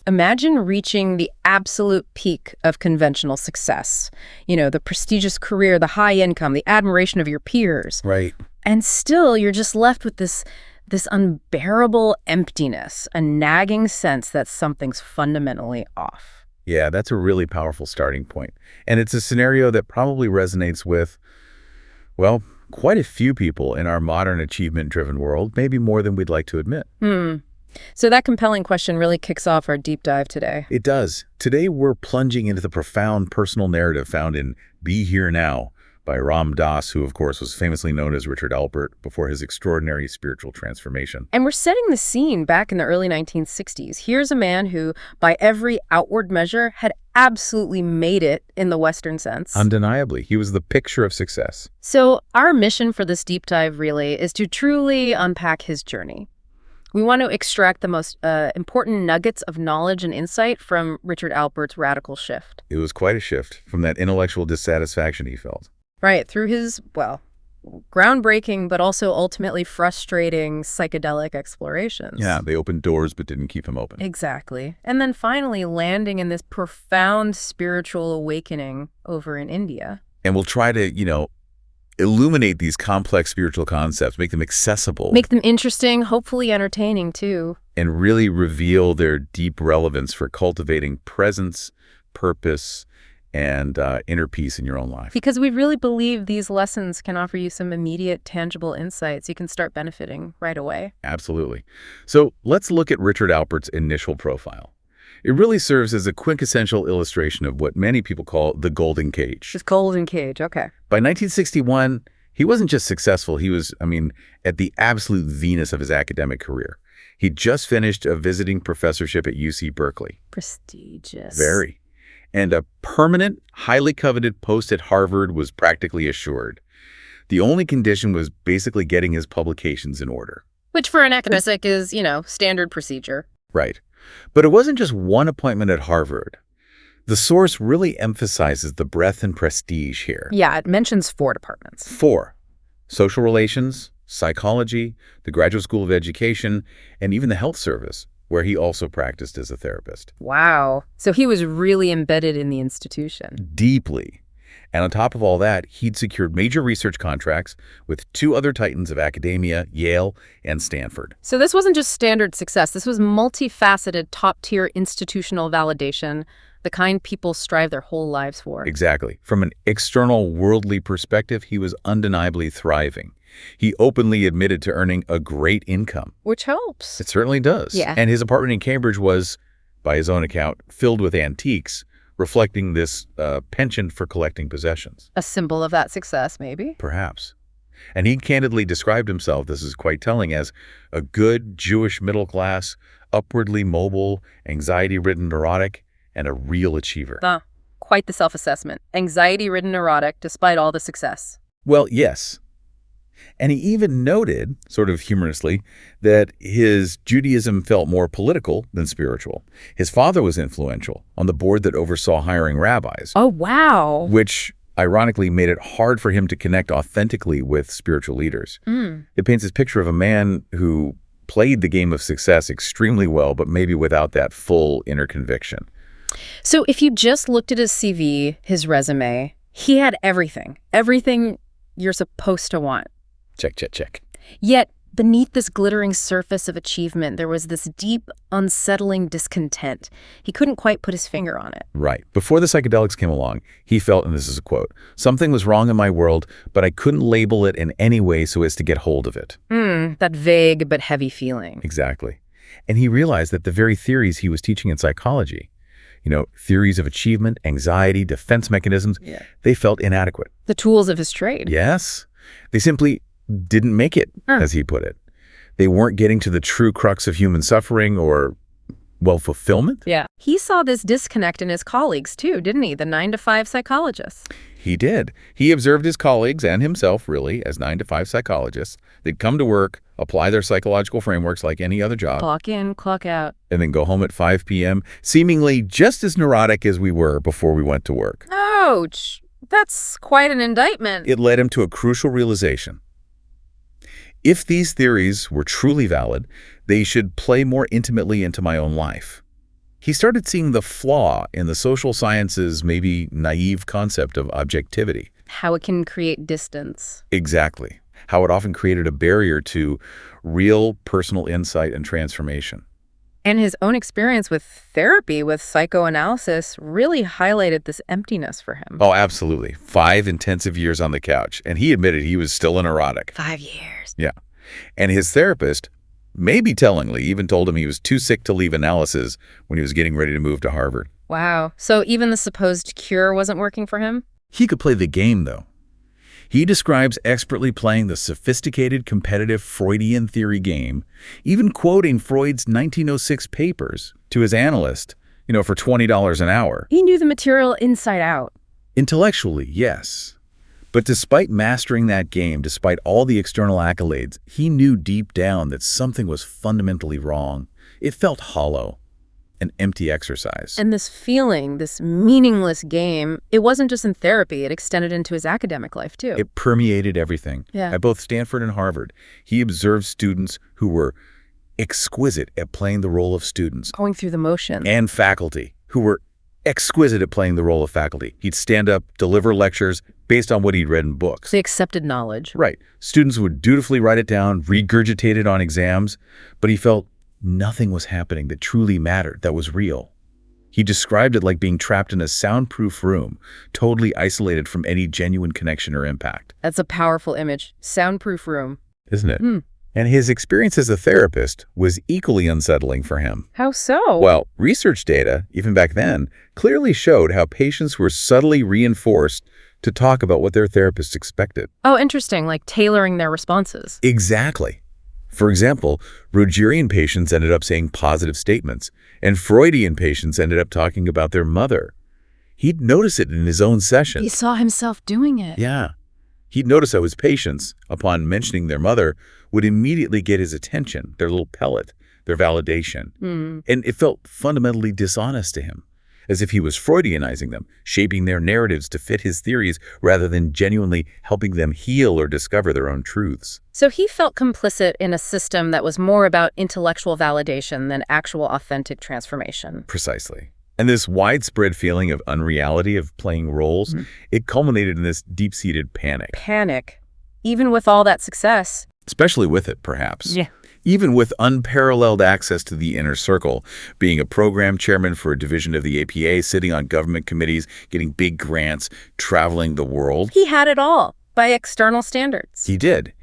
Imagine reaching the absolute peak of conventional success. The prestigious career, the high income, the admiration of your peers. Right. And still, you're just left with this unbearable emptiness, a nagging sense that something's fundamentally off. Yeah, that's a really powerful starting point. And it's a scenario that probably resonates with, well, quite a few people in our modern achievement-driven world, maybe more than we'd like to admit. So that compelling question really kicks off our deep dive today. It does. Today, we're plunging into the profound personal narrative found in Be Here Now by Ram Dass, who, of course, was famously known as Richard Alpert before his extraordinary spiritual transformation. And we're setting the scene back in the early 1960s. Here's a man who, by every outward measure, had absolutely made it in the Western sense. Undeniably, he was the picture of success. So our mission for this deep dive really is to truly unpack his journey. We want to extract the most important nuggets of knowledge and insight from Richard Alpert's radical shift. It was quite a shift from that intellectual dissatisfaction he felt. Right, through his, groundbreaking but also ultimately frustrating psychedelic explorations. Yeah, they opened doors but didn't keep him open. Exactly. And then finally landing in this profound spiritual awakening over in India. And we'll try to, illuminate these complex spiritual concepts, make them accessible. Make them interesting, hopefully entertaining too. And really reveal their deep relevance for cultivating presence, purpose, and inner peace in your own life. Because we really believe these lessons can offer you some immediate, tangible insights you can start benefiting right away. Absolutely. So let's look at Richard Alpert's initial profile. It really serves as a quintessential illustration of what many people call the golden cage. This golden cage, okay. By 1961, he wasn't just successful. He was, at the absolute zenith of his academic career. He'd just finished a visiting professorship at UC Berkeley. Prestigious. Very. And a permanent, highly coveted post at Harvard was practically assured. The only condition was basically getting his publications in order. Which for an academic is, standard procedure. Right. But it wasn't just one appointment at Harvard. The source really emphasizes the breadth and prestige here. Yeah, it mentions 4 departments. 4. Social relations, psychology, the Graduate School of Education, and even the health service, where he also practiced as a therapist. Wow. So he was really embedded in the institution. Deeply. And on top of all that, he'd secured major research contracts with 2 other titans of academia, Yale and Stanford. So this wasn't just standard success. This was multifaceted, top-tier institutional validation, the kind people strive their whole lives for. Exactly. From an external worldly perspective, he was undeniably thriving. He openly admitted to earning a great income. Which helps. It certainly does. Yeah. And his apartment in Cambridge was, by his own account, filled with antiques, reflecting this penchant for collecting possessions. A symbol of that success, maybe? Perhaps. And he candidly described himself, this is quite telling, as a good Jewish middle class, upwardly mobile, anxiety-ridden neurotic, and a real achiever. Quite the self-assessment. Anxiety-ridden neurotic, despite all the success. Well, yes. And he even noted, sort of humorously, that his Judaism felt more political than spiritual. His father was influential on the board that oversaw hiring rabbis. Oh, wow. Which, ironically, made it hard for him to connect authentically with spiritual leaders. It paints this picture of a man who played the game of success extremely well, but maybe without that full inner conviction. So if you just looked at his CV, his resume, he had everything. Everything you're supposed to want. Check, check, check. Yet, beneath this glittering surface of achievement, there was this deep, unsettling discontent. He couldn't quite put his finger on it. Right. Before the psychedelics came along, he felt, and this is a quote, "Something was wrong in my world, but I couldn't label it in any way so as to get hold of it." That vague but heavy feeling. Exactly. And he realized that the very theories he was teaching in psychology, theories of achievement, anxiety, defense mechanisms, they felt inadequate. The tools of his trade. Yes. They simply didn't make it, as he put it. They weren't getting to the true crux of human suffering or, fulfillment. Yeah. He saw this disconnect in his colleagues, too, didn't he? The 9-to-5 psychologists. He did. He observed his colleagues and himself, really, as 9-to-5 psychologists. They'd come to work, apply their psychological frameworks like any other job. Clock in, clock out. And then go home at 5 p.m., seemingly just as neurotic as we were before we went to work. Ouch. That's quite an indictment. It led him to a crucial realization. If these theories were truly valid, they should play more intimately into my own life. He started seeing the flaw in the social sciences' maybe naive concept of objectivity. How it can create distance. Exactly. How it often created a barrier to real personal insight and transformation. And his own experience with therapy, with psychoanalysis, really highlighted this emptiness for him. Oh, absolutely. 5 intensive years on the couch, and he admitted he was still a neurotic. 5 years. Yeah. And his therapist, maybe tellingly, even told him he was too sick to leave analysis when he was getting ready to move to Harvard. Wow. So even the supposed cure wasn't working for him? He could play the game, though. He describes expertly playing the sophisticated competitive Freudian theory game, even quoting Freud's 1906 papers to his analyst, for $20 an hour. He knew the material inside out. Intellectually, yes. But despite mastering that game, despite all the external accolades, he knew deep down that something was fundamentally wrong. It felt hollow, an empty exercise. And this feeling, this meaningless game, it wasn't just in therapy, it extended into his academic life too. It permeated everything. Yeah. At both Stanford and Harvard, he observed students who were exquisite at playing the role of students. Going through the motions. And faculty who were exquisite at playing the role of faculty. He'd stand up, deliver lectures based on what he'd read in books. They accepted knowledge. Right. Students would dutifully write it down, regurgitate it on exams, but he felt nothing was happening that truly mattered, that was real. He described it like being trapped in a soundproof room, totally isolated from any genuine connection or impact. That's a powerful image. Soundproof room. Isn't it? And his experience as a therapist was equally unsettling for him. How so? Well, research data, even back then, clearly showed how patients were subtly reinforced to talk about what their therapist expected. Oh, interesting, like tailoring their responses. Exactly. For example, Rogerian patients ended up saying positive statements, and Freudian patients ended up talking about their mother. He'd notice it in his own sessions. He saw himself doing it. Yeah. He'd notice how his patients, upon mentioning their mother, would immediately get his attention, their little pellet, their validation. And it felt fundamentally dishonest to him, as if he was Freudianizing them, shaping their narratives to fit his theories rather than genuinely helping them heal or discover their own truths. So he felt complicit in a system that was more about intellectual validation than actual authentic transformation. Precisely. And this widespread feeling of unreality of playing roles, it culminated in this deep-seated panic. Panic. Even with all that success. Especially with it, perhaps. Yeah. Even with unparalleled access to the inner circle, being a program chairman for a division of the APA, sitting on government committees, getting big grants, traveling the world. He had it all, by external standards. He did.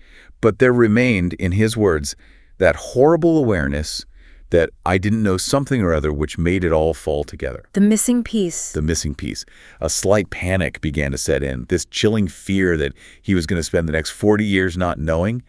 But there remained, in his words, that horrible awareness that I didn't know something or other which made it all fall together. The missing piece. The missing piece. A slight panic began to set in, this chilling fear that he was going to spend the next 40 years not knowing,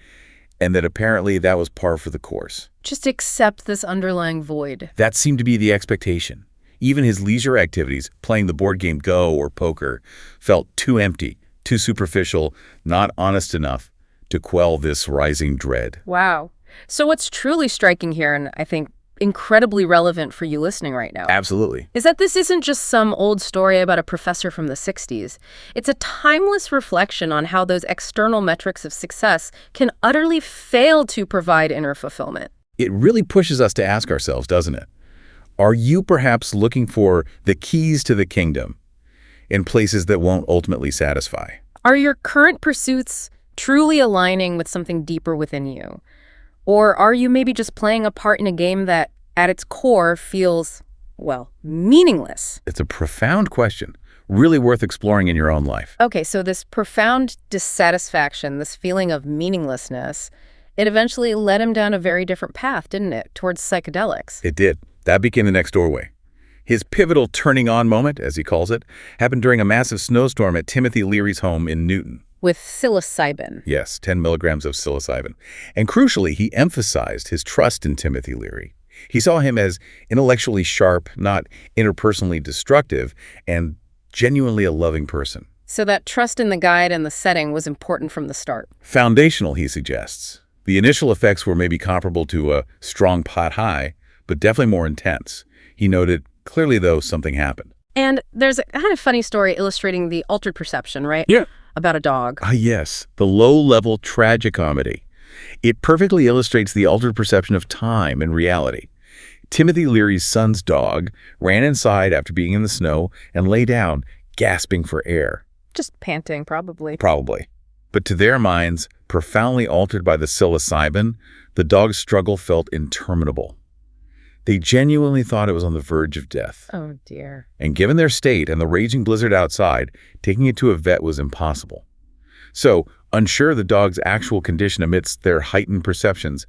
and that apparently that was par for the course. Just accept this underlying void. That seemed to be the expectation. Even his leisure activities, playing the board game Go or poker, felt too empty, too superficial, not honest enough to quell this rising dread. Wow. So what's truly striking here, and I think incredibly relevant for you listening right now, Absolutely. is that this isn't just some old story about a professor from the 60s. It's a timeless reflection on how those external metrics of success can utterly fail to provide inner fulfillment. It really pushes us to ask ourselves, doesn't it? Are you perhaps looking for the keys to the kingdom in places that won't ultimately satisfy? Are your current pursuits truly aligning with something deeper within you? Or are you maybe just playing a part in a game that, at its core, feels, well, meaningless? It's a profound question, really worth exploring in your own life. Okay, so this profound dissatisfaction, this feeling of meaninglessness, it eventually led him down a very different path, didn't it? Towards psychedelics. It did. That became the next doorway. His pivotal turning on moment, as he calls it, happened during a massive snowstorm at Timothy Leary's home in Newton. With psilocybin. Yes, 10 milligrams of psilocybin. And crucially, he emphasized his trust in Timothy Leary. He saw him as intellectually sharp, not interpersonally destructive, and genuinely a loving person. So that trust in the guide and the setting was important from the start. Foundational, he suggests. The initial effects were maybe comparable to a strong pot high, but definitely more intense. He noted, clearly though, something happened. And there's a kind of funny story illustrating the altered perception, right? Yeah. About a dog. Ah, yes, the low-level tragicomedy. It perfectly illustrates the altered perception of time and reality. Timothy Leary's son's dog ran inside after being in the snow and lay down, gasping for air. Just panting, probably. Probably. But to their minds, profoundly altered by the psilocybin, the dog's struggle felt interminable. They genuinely thought it was on the verge of death. Oh, dear. And given their state and the raging blizzard outside, taking it to a vet was impossible. So, unsure of the dog's actual condition amidst their heightened perceptions,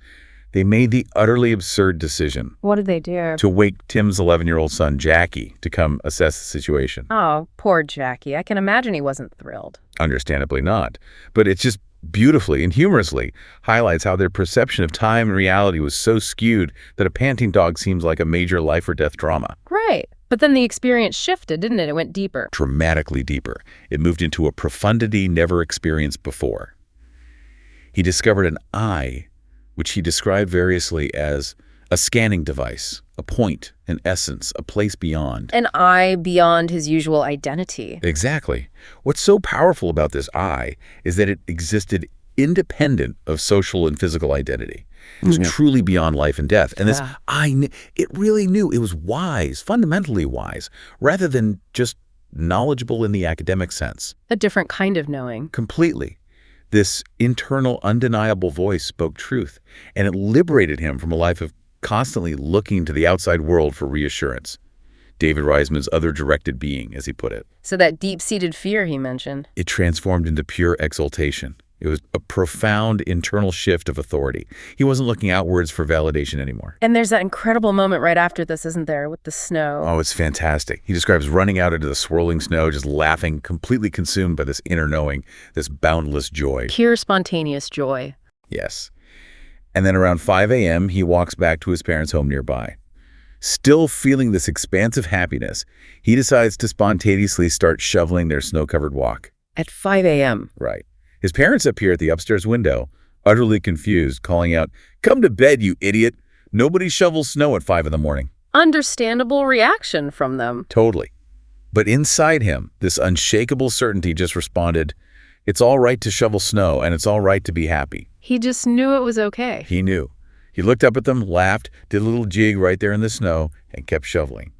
they made the utterly absurd decision. What did they do? To wake Tim's 11-year-old son, Jackie, to come assess the situation. Oh, poor Jackie. I can imagine he wasn't thrilled. Understandably not. But it's just beautifully and humorously highlights how their perception of time and reality was so skewed that a panting dog seems like a major life or death drama. Right. But then the experience shifted, didn't it? It went deeper. Dramatically deeper. It moved into a profundity never experienced before. He discovered an eye, which he described variously as a scanning device, a point, an essence, a place beyond. An eye beyond his usual identity. Exactly. What's so powerful about this eye is that it existed independent of social and physical identity. It was truly beyond life and death. And this eye, it really knew. It was wise, fundamentally wise, rather than just knowledgeable in the academic sense. A different kind of knowing. Completely. This internal, undeniable voice spoke truth, and it liberated him from a life of constantly looking to the outside world for reassurance. David Reisman's other-directed being, as he put it. So that deep-seated fear he mentioned. It transformed into pure exaltation. It was a profound internal shift of authority. He wasn't looking outwards for validation anymore. And there's that incredible moment right after this, isn't there, with the snow? Oh, it's fantastic. He describes running out into the swirling snow, just laughing, completely consumed by this inner knowing, this boundless joy. Pure spontaneous joy. Yes. And then around 5 a.m., he walks back to his parents' home nearby. Still feeling this expansive happiness, he decides to spontaneously start shoveling their snow-covered walk. At 5 a.m. Right. His parents appear at the upstairs window, utterly confused, calling out, "Come to bed, you idiot. Nobody shovels snow at 5 in the morning." Understandable reaction from them. Totally. But inside him, this unshakable certainty just responded, "It's all right to shovel snow, and it's all right to be happy." He just knew it was okay. He knew. He looked up at them, laughed, did a little jig right there in the snow, and kept shoveling.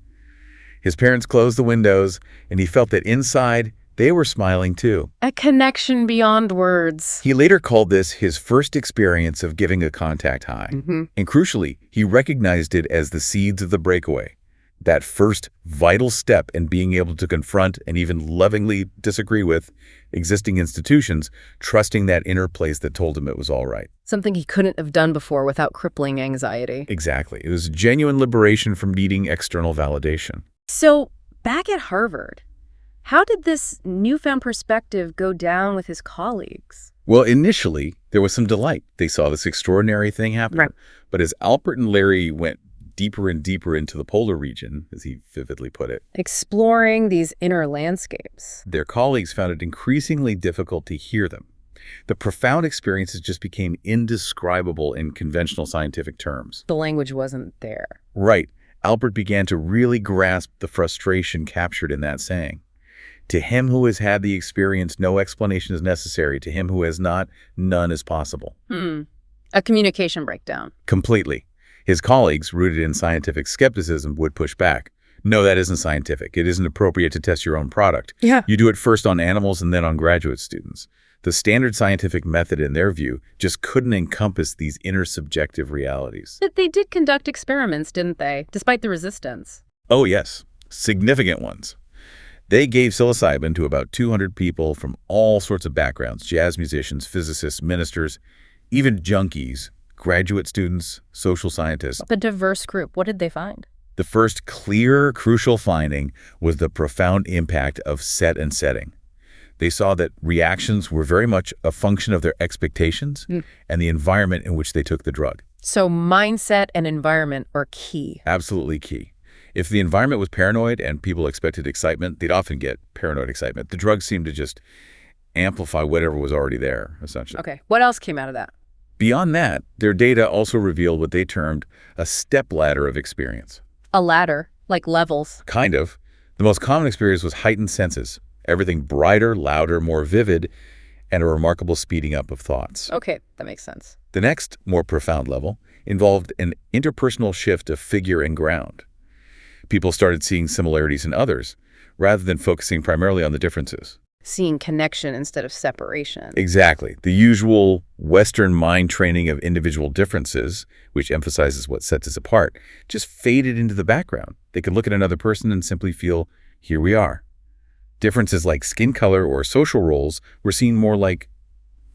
His parents closed the windows, and he felt that inside, they were smiling too. A connection beyond words. He later called this his first experience of giving a contact high. And crucially, he recognized it as the seeds of the breakaway. That first vital step in being able to confront and even lovingly disagree with existing institutions, trusting that inner place that told him it was all right. Something he couldn't have done before without crippling anxiety. Exactly. It was genuine liberation from needing external validation. So, back at Harvard, how did this newfound perspective go down with his colleagues? Well, initially, there was some delight. They saw this extraordinary thing happen. Right. But as Alpert and Leary went deeper and deeper into the polar region, as he vividly put it, Exploring these inner landscapes. their colleagues found it increasingly difficult to hear them. The profound experiences just became indescribable in conventional scientific terms. The language wasn't there. Right. Alpert began to really grasp the frustration captured in that saying. To him who has had the experience, no explanation is necessary. To him who has not, none is possible. A communication breakdown. Completely. His colleagues, rooted in scientific skepticism, would push back. No, that isn't scientific. It isn't appropriate to test your own product. Yeah. You do it first on animals and then on graduate students. The standard scientific method, in their view, just couldn't encompass these inner subjective realities. But they did conduct experiments, didn't they? Despite the resistance. Oh, yes. Significant ones. They gave psilocybin to about 200 people from all sorts of backgrounds: jazz musicians, physicists, ministers, even junkies, graduate students, social scientists. The diverse group, what did they find? The first clear, crucial finding was the profound impact of set and setting. They saw that reactions were very much a function of their expectations and the environment in which they took the drug. So mindset and environment are key. Absolutely key. If the environment was paranoid and people expected excitement, they'd often get paranoid excitement. The drug seemed to just amplify whatever was already there, essentially. Okay, what else came out of that? Beyond that, their data also revealed what they termed a stepladder of experience. A ladder, like levels. Kind of. The most common experience was heightened senses. Everything brighter, louder, more vivid, and a remarkable speeding up of thoughts. Okay, that makes sense. The next, more profound level involved an interpersonal shift of figure and ground. People started seeing similarities in others, rather than focusing primarily on the differences. Seeing connection instead of separation. Exactly. The usual Western mind training of individual differences, which emphasizes what sets us apart, just faded into the background. They could look at another person and simply feel, here we are. Differences like skin color or social roles were seen more like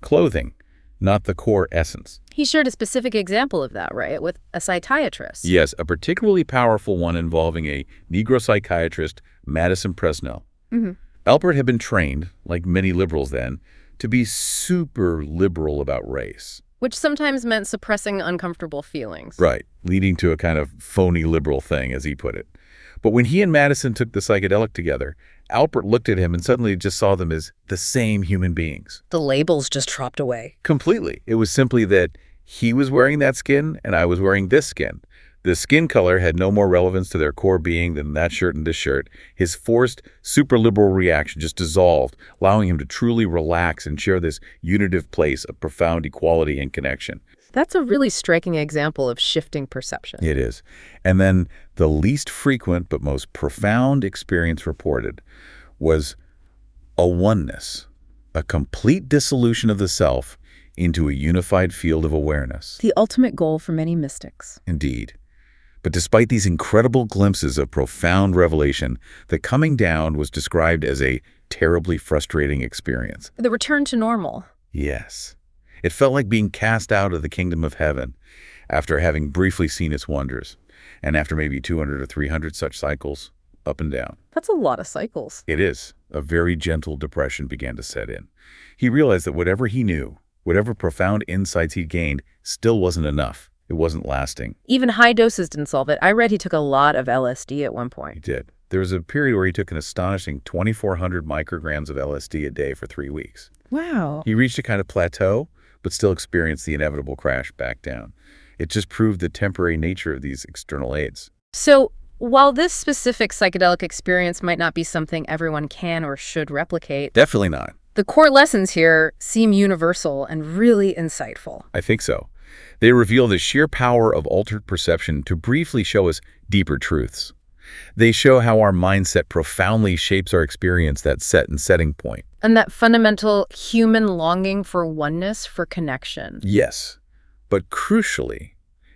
clothing, not the core essence. He shared a specific example of that, right, with a psychiatrist. Yes, a particularly powerful one involving a Negro psychiatrist, Madison Presnell. Mm-hmm. Alpert had been trained, like many liberals then, to be super liberal about race. Which sometimes meant suppressing uncomfortable feelings. Right, leading to a kind of phony liberal thing, as he put it. But when he and Madison took the psychedelic together, Alpert looked at him and suddenly just saw them as the same human beings. The labels just dropped away. Completely. It was simply that he was wearing that skin and I was wearing this skin. The skin color had no more relevance to their core being than that shirt and this shirt. His forced, super liberal reaction just dissolved, allowing him to truly relax and share this unitive place of profound equality and connection. That's a really striking example of shifting perception. It is. And then the least frequent but most profound experience reported was a oneness, a complete dissolution of the self into a unified field of awareness. The ultimate goal for many mystics. Indeed. But despite these incredible glimpses of profound revelation, the coming down was described as a terribly frustrating experience. The return to normal. Yes. It felt like being cast out of the kingdom of heaven after having briefly seen its wonders, and after maybe 200 or 300 such cycles, up and down. That's a lot of cycles. It is. A very gentle depression began to set in. He realized that whatever he knew, whatever profound insights he'd gained, still wasn't enough. It wasn't lasting. Even high doses didn't solve it. I read he took a lot of LSD at one point. He did. There was a period where he took an astonishing 2,400 micrograms of LSD a day for 3 weeks. Wow. He reached a kind of plateau, but still experienced the inevitable crash back down. It just proved the temporary nature of these external aids. So, while this specific psychedelic experience might not be something everyone can or should replicate, Definitely not. the core lessons here seem universal and really insightful. I think so. They reveal the sheer power of altered perception to briefly show us deeper truths. They show how our mindset profoundly shapes our experience, that set and setting point. And that fundamental human longing for oneness, for connection. Yes, but crucially,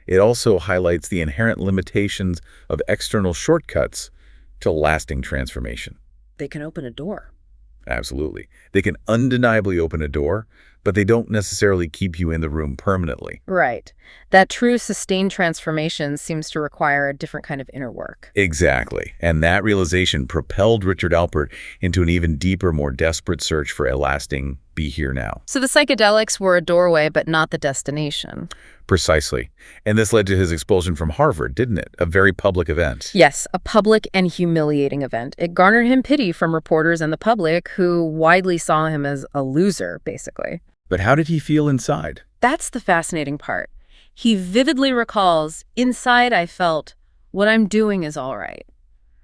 it also highlights the inherent limitations of external shortcuts to lasting transformation. They can open a door. Absolutely. They can undeniably open a door, but they don't necessarily keep you in the room permanently. Right. That true sustained transformation seems to require a different kind of inner work. Exactly. And that realization propelled Richard Alpert into an even deeper, more desperate search for a lasting be here now. So the psychedelics were a doorway, but not the destination. Precisely. And this led to his expulsion from Harvard, didn't it? A very public event. Yes, a public and humiliating event. It garnered him pity from reporters and the public, who widely saw him as a loser, basically. But how did he feel inside? That's the fascinating part. He vividly recalls, inside I felt, what I'm doing is all right.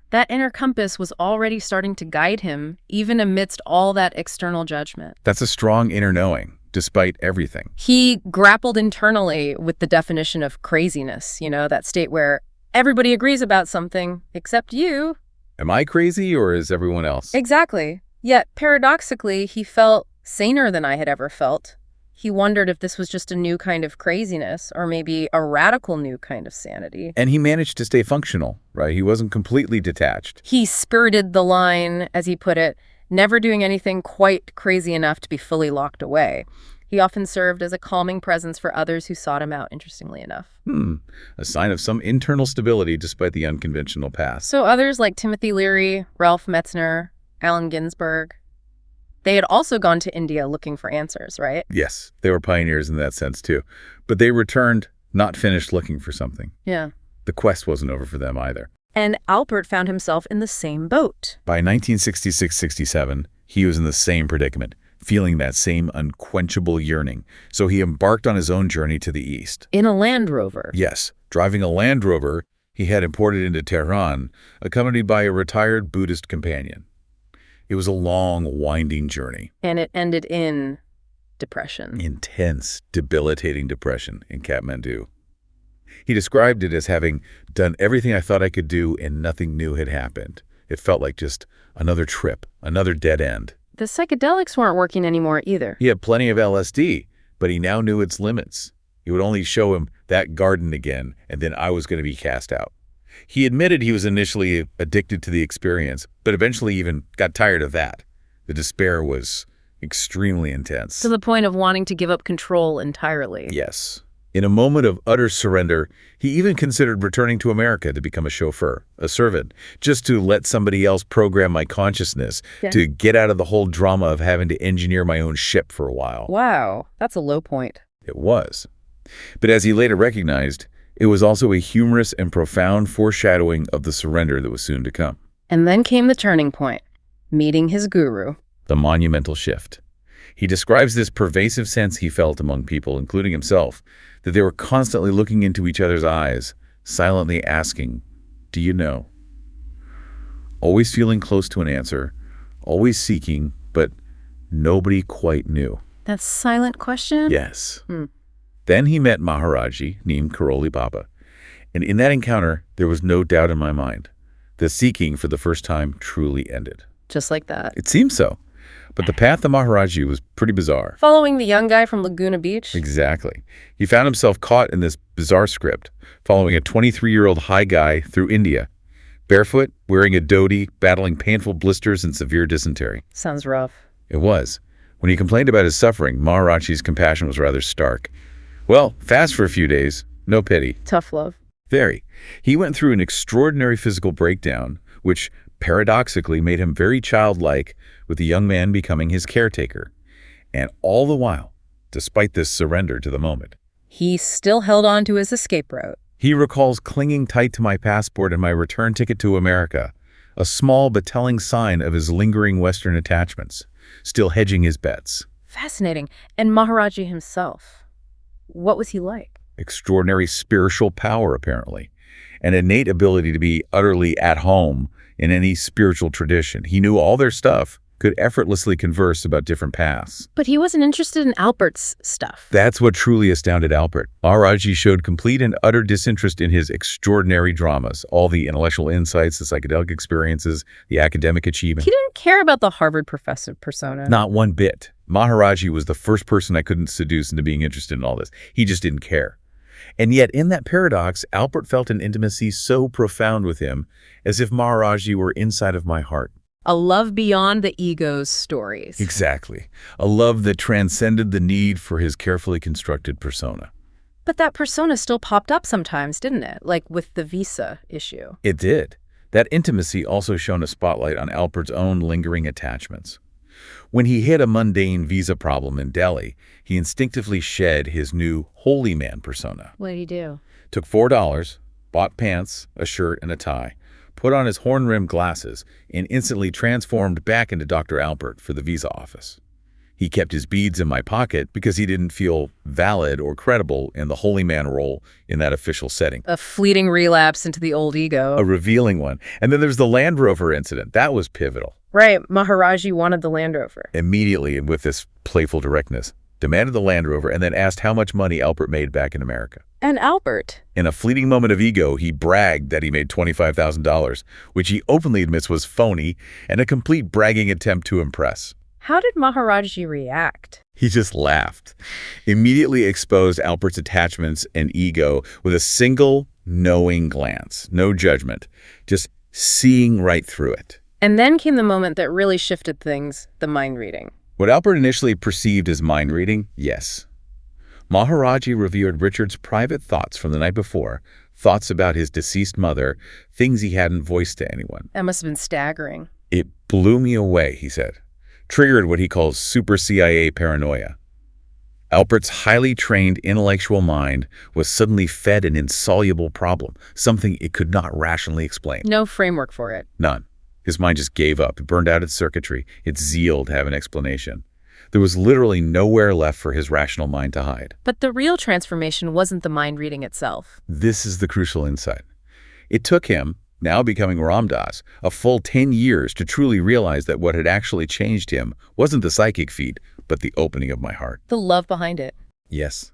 That inner compass was already starting to guide him, even amidst all that external judgment. That's a strong inner knowing, despite everything. He grappled internally with the definition of craziness, that state where everybody agrees about something, except you. Am I crazy or is everyone else? Exactly. Yet, paradoxically, he felt saner than I had ever felt. He wondered if this was just a new kind of craziness, or maybe a radical new kind of sanity. And he managed to stay functional, right? He wasn't completely detached. He skirted the line, as he put it, never doing anything quite crazy enough to be fully locked away. He often served as a calming presence for others who sought him out, interestingly enough. A sign of some internal stability despite the unconventional path. So others like Timothy Leary, Ralph Metzner, Allen Ginsberg, they had also gone to India looking for answers, right? Yes, they were pioneers in that sense too. But they returned not finished looking for something. Yeah. The quest wasn't over for them either. And Alpert found himself in the same boat. By 1966-67, he was in the same predicament, feeling that same unquenchable yearning. So he embarked on his own journey to the east. In a Land Rover. Yes, driving a Land Rover he had imported into Tehran, accompanied by a retired Buddhist companion. It was a long, winding journey. And it ended in depression. Intense, debilitating depression in Kathmandu. He described it as having done everything I thought I could do and nothing new had happened. It felt like just another trip, another dead end. The psychedelics weren't working anymore either. He had plenty of LSD, but he now knew its limits. It would only show him that garden again, and then I was going to be cast out. He admitted he was initially addicted to the experience, but eventually even got tired of that. The despair was extremely intense. To the point of wanting to give up control entirely. Yes. In a moment of utter surrender, he even considered returning to America to become a chauffeur, a servant, just to let somebody else program my consciousness, to get out of the whole drama of having to engineer my own ship for a while. Wow, that's a low point. It was. But as he later recognized, it was also a humorous and profound foreshadowing of the surrender that was soon to come. And then came the turning point, meeting his guru. The monumental shift. He describes this pervasive sense he felt among people, including himself, that they were constantly looking into each other's eyes, silently asking, "Do you know?" Always feeling close to an answer, always seeking, but nobody quite knew. That silent question? Yes. Then he met Maharaji, named Karoli Baba, and in that encounter, there was no doubt in my mind. The seeking for the first time truly ended. Just like that. It seems so. But the path of Maharaji was pretty bizarre. Following the young guy from Laguna Beach? Exactly. He found himself caught in this bizarre script, following a 23-year-old high guy through India, barefoot, wearing a dhoti, battling painful blisters and severe dysentery. Sounds rough. It was. When he complained about his suffering, Maharaji's compassion was rather stark. Well, fast for a few days, no pity. Tough love. Very. He went through an extraordinary physical breakdown, which paradoxically made him very childlike, with the young man becoming his caretaker. And all the while, despite this surrender to the moment, he still held on to his escape route. He recalls clinging tight to my passport and my return ticket to America, a small but telling sign of his lingering Western attachments, still hedging his bets. Fascinating. And Maharaji himself, what was he like? Extraordinary spiritual power, apparently. An innate ability to be utterly at home in any spiritual tradition. He knew all their stuff, could effortlessly converse about different paths. But he wasn't interested in Alpert's stuff. That's what truly astounded Alpert. Maharaji showed complete and utter disinterest in his extraordinary dramas, all the intellectual insights, the psychedelic experiences, the academic achievement. He didn't care about the Harvard professor persona. Not one bit. Maharaji was the first person I couldn't seduce into being interested in all this. He just didn't care. And yet, in that paradox, Alpert felt an intimacy so profound with him, as if Maharaji were inside of my heart. A love beyond the ego's stories. Exactly. A love that transcended the need for his carefully constructed persona. But that persona still popped up sometimes, didn't it? Like with the visa issue. It did. That intimacy also shone a spotlight on Alpert's own lingering attachments. When he hit a mundane visa problem in Delhi, he instinctively shed his new holy man persona. What did he do? Took $4, bought pants, a shirt, and a tie, put on his horn-rimmed glasses, and instantly transformed back into Dr. Alpert for the visa office. He kept his beads in my pocket because he didn't feel valid or credible in the holy man role in that official setting. A fleeting relapse into the old ego. A revealing one. And then there's the Land Rover incident. That was pivotal. Right. Maharaji wanted the Land Rover. Immediately, and with this playful directness, demanded the Land Rover and then asked how much money Alpert made back in America. And Alpert? In a fleeting moment of ego, he bragged that he made $25,000, which he openly admits was phony and a complete bragging attempt to impress. How did Maharaji react? He just laughed, immediately exposed Alpert's attachments and ego with a single knowing glance, no judgment, just seeing right through it. And then came the moment that really shifted things, the mind reading. What Alpert initially perceived as mind reading, yes. Maharaji revealed Richard's private thoughts from the night before, thoughts about his deceased mother, things he hadn't voiced to anyone. That must have been staggering. It blew me away, he said. Triggered what he calls super CIA paranoia. Alpert's highly trained intellectual mind was suddenly fed an insoluble problem, something it could not rationally explain. No framework for it. None. His mind just gave up. It burned out its circuitry, its zeal to have an explanation. There was literally nowhere left for his rational mind to hide. But the real transformation wasn't the mind reading itself. This is the crucial insight. It took him, now becoming Ram Dass, a full 10 years to truly realize that what had actually changed him wasn't the psychic feat, but the opening of my heart. The love behind it. Yes.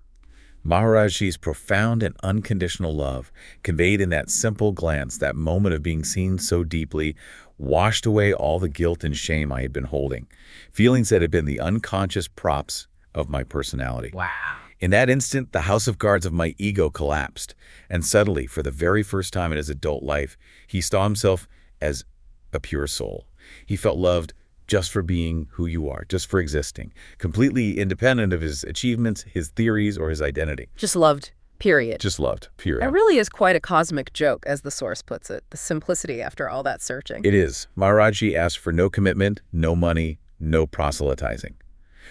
Maharajji's profound and unconditional love, conveyed in that simple glance, that moment of being seen so deeply, washed away all the guilt and shame I had been holding, feelings that had been the unconscious props of my personality. Wow. In that instant, the house of cards of my ego collapsed, and suddenly, for the very first time in his adult life, he saw himself as a pure soul. He felt loved just for being who you are, just for existing, completely independent of his achievements, his theories, or his identity. Just loved, period. Just loved, period. It really is quite a cosmic joke, as the source puts it, the simplicity after all that searching. It is. Maharajji asked for no commitment, no money, no proselytizing.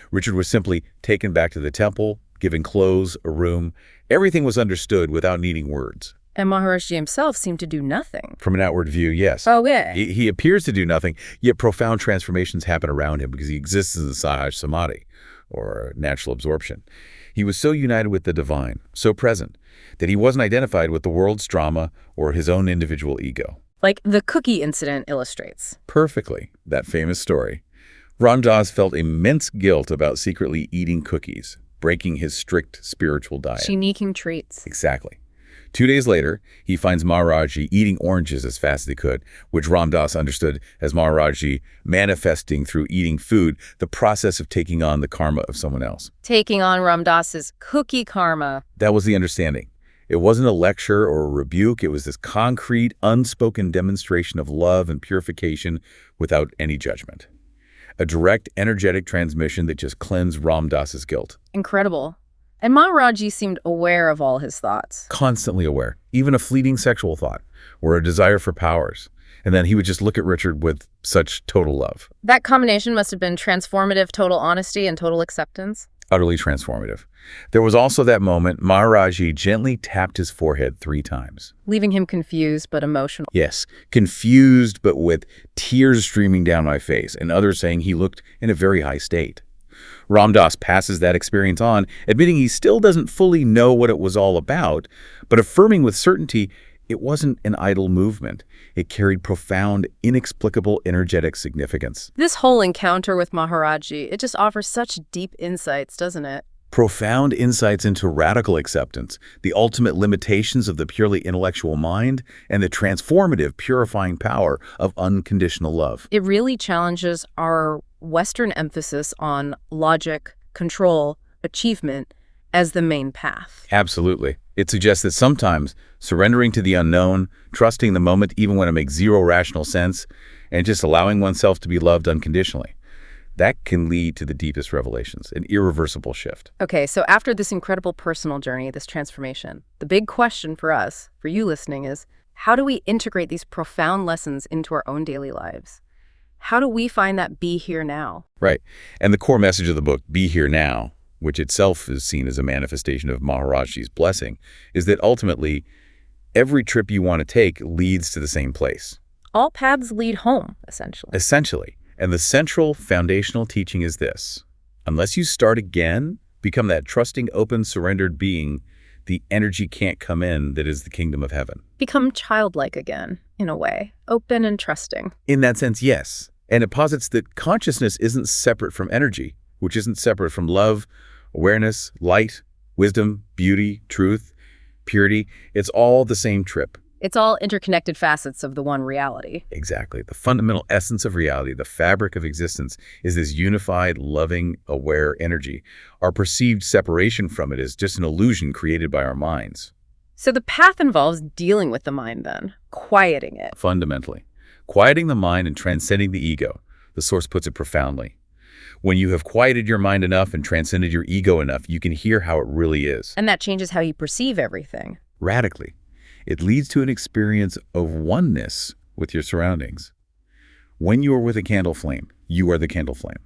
Richard was simply taken back to the temple, given clothes, a room. Everything was understood without needing words. And Maharajji himself seemed to do nothing. From an outward view, yes. Oh, yeah. He appears to do nothing, yet profound transformations happen around him because he exists in the Sahaj Samadhi, or natural absorption. He was so united with the divine, so present, that he wasn't identified with the world's drama or his own individual ego. Like the cookie incident illustrates. Perfectly, that famous story. Ram Dass felt immense guilt about secretly eating cookies, breaking his strict spiritual diet. Sneaking treats. Exactly. 2 days later, he finds Maharajji eating oranges as fast as he could, which Ram Dass understood as Maharajji manifesting through eating food the process of taking on the karma of someone else. Taking on Ram Dass's cookie karma. That was the understanding. It wasn't a lecture or a rebuke. It was this concrete, unspoken demonstration of love and purification without any judgment. A direct, energetic transmission that just cleansed Ram Dass's guilt. Incredible. And Maharajji seemed aware of all his thoughts. Constantly aware, even a fleeting sexual thought or a desire for powers. And then he would just look at Richard with such total love. That combination must have been transformative, total honesty and total acceptance. Utterly transformative. There was also that moment Maharajji gently tapped his forehead 3 times. Leaving him confused but emotional. Yes, confused but with tears streaming down my face, and others saying he looked in a very high state. Ram Dass passes that experience on, admitting he still doesn't fully know what it was all about, but affirming with certainty it wasn't an idle movement. It carried profound, inexplicable, energetic significance. This whole encounter with Maharajji, it just offers such deep insights, doesn't it? Profound insights into radical acceptance, the ultimate limitations of the purely intellectual mind, and the transformative, purifying power of unconditional love. It really challenges our Western emphasis on logic, control, achievement as the main path. Absolutely. It suggests that sometimes surrendering to the unknown, trusting the moment even when it makes zero rational sense, and just allowing oneself to be loved unconditionally, that can lead to the deepest revelations, an irreversible shift. Okay, so after this incredible personal journey, this transformation, the big question for us, for you listening, is how do we integrate these profound lessons into our own daily lives? How do we find that be here now? Right. And the core message of the book, Be Here Now, which itself is seen as a manifestation of Maharajji's blessing, is that ultimately every trip you want to take leads to the same place. All paths lead home, essentially. Essentially. And the central foundational teaching is this: unless you start again, become that trusting, open, surrendered being, the energy can't come in that is the kingdom of heaven. Become childlike again, in a way, open and trusting. In that sense, yes. And it posits that consciousness isn't separate from energy, which isn't separate from love, awareness, light, wisdom, beauty, truth, purity. It's all the same trip. It's all interconnected facets of the one reality. Exactly. The fundamental essence of reality, the fabric of existence, is this unified, loving, aware energy. Our perceived separation from it is just an illusion created by our minds. So the path involves dealing with the mind then, quieting it. Fundamentally. Quieting the mind and transcending the ego. The source puts it profoundly. When you have quieted your mind enough and transcended your ego enough, you can hear how it really is. And that changes how you perceive everything. Radically. It leads to an experience of oneness with your surroundings. When you are with a candle flame, you are the candle flame.